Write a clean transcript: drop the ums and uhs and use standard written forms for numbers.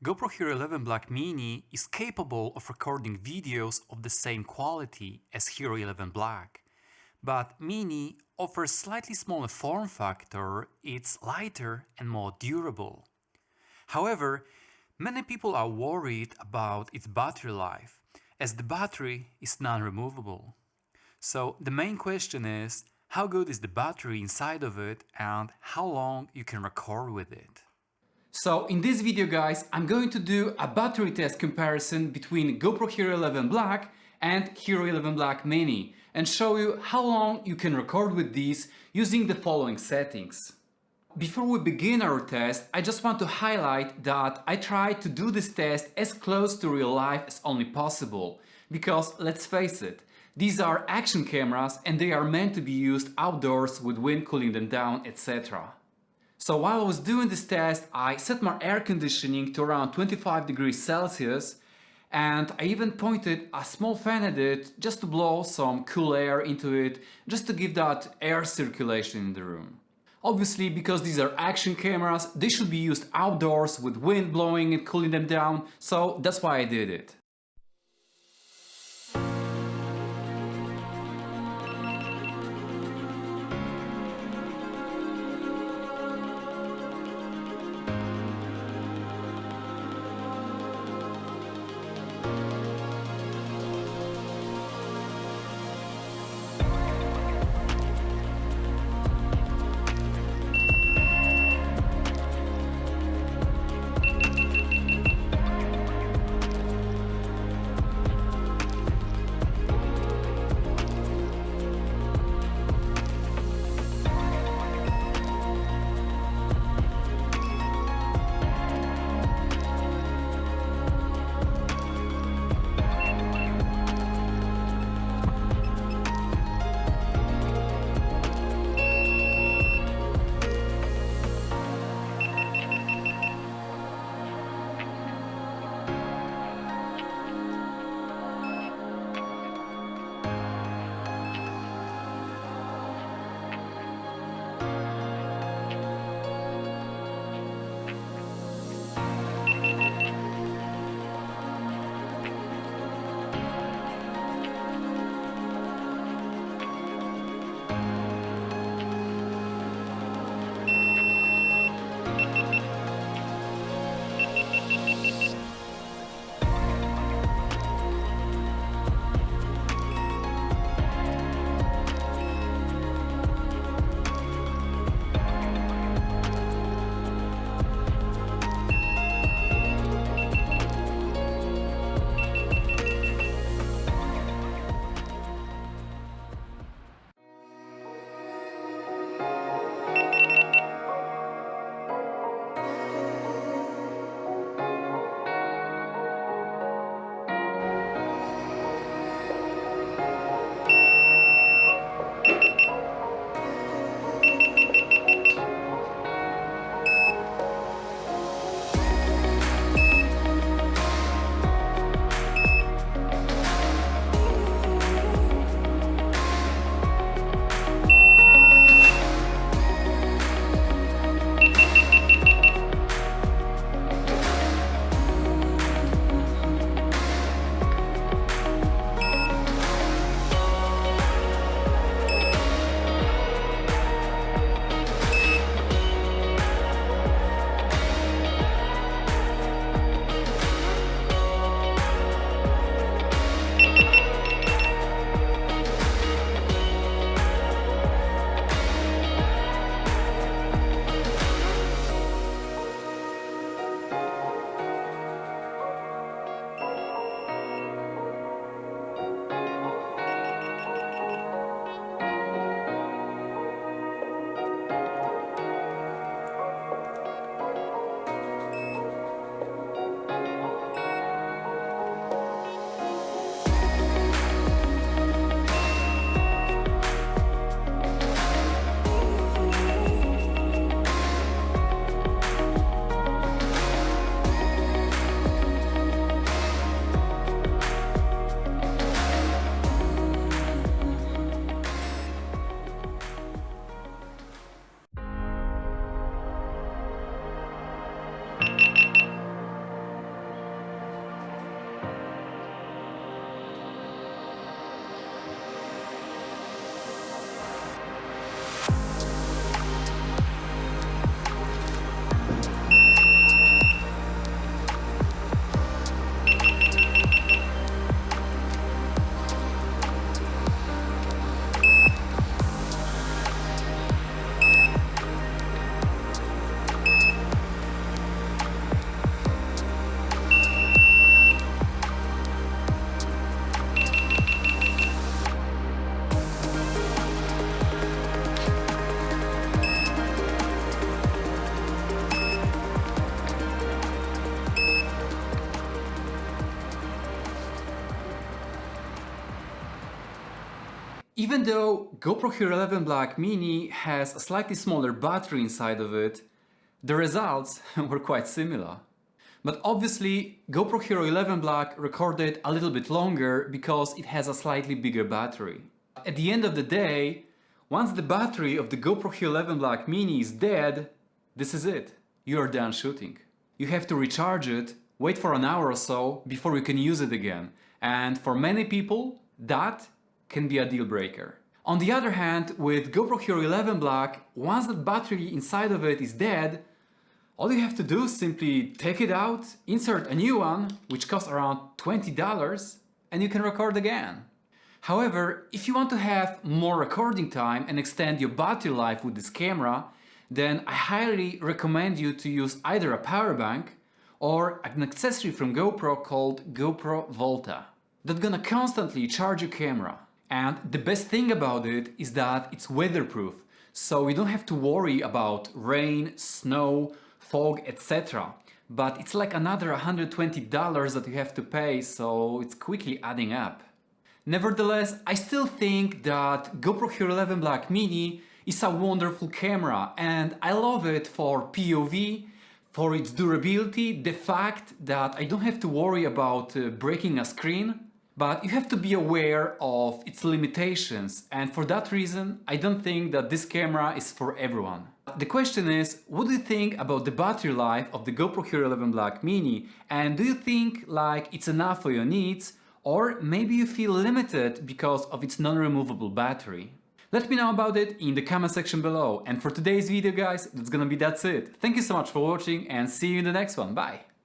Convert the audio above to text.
GoPro Hero 11 Black Mini is capable of recording videos of the same quality as Hero 11 Black. But Mini offers slightly smaller form factor, it's lighter and more durable. However, many people are worried about its battery life, as the battery is non-removable. So the main question is, how good is the battery inside of it and how long you can record with it? So in this video guys, I'm going to do a battery test comparison between GoPro Hero 11 Black and Hero 11 Black Mini and show you how long you can record with these using the following settings. Before we begin our test, I just want to highlight that I tried to do this test as close to real life as only possible, because let's face it, these are action cameras and they are meant to be used outdoors with wind cooling them down, etc. So while I was doing this test, I set my air conditioning to around 25 degrees Celsius, and I even pointed a small fan at it just to blow some cool air into it, just to give that air circulation in the room. Obviously, because these are action cameras, they should be used outdoors with wind blowing and cooling them down, so that's why I did it. Even though GoPro Hero 11 Black Mini has a slightly smaller battery inside of it, the results were quite similar. But obviously, GoPro Hero 11 Black recorded a little bit longer because it has a slightly bigger battery. At the end of the day, once the battery of the GoPro Hero 11 Black Mini is dead, this is it. You are done shooting. You have to recharge it, wait for an hour or so before you can use it again. And for many people, that can be a deal breaker. On the other hand, with GoPro Hero 11 Black, once the battery inside of it is dead, all you have to do is simply take it out, insert a new one, which costs around $20, and you can record again. However, if you want to have more recording time and extend your battery life with this camera, then I highly recommend you to use either a power bank or an accessory from GoPro called GoPro Volta that's gonna constantly charge your camera. And the best thing about it is that it's weatherproof, so you don't have to worry about rain, snow, fog, etc. But it's like another $120 that you have to pay, so it's quickly adding up. Nevertheless, I still think that GoPro Hero 11 Black Mini is a wonderful camera, and I love it for POV, for its durability, the fact that I don't have to worry about breaking a screen. But you have to be aware of its limitations, and for that reason I don't think that this camera is for everyone. The question is, what do you think about the battery life of the GoPro Hero 11 Black Mini, and do you think like it's enough for your needs, or maybe you feel limited because of its non-removable battery? Let me know about it in the comment section below, and for today's video guys, that's it. Thank you so much for watching and see you in the next one, bye!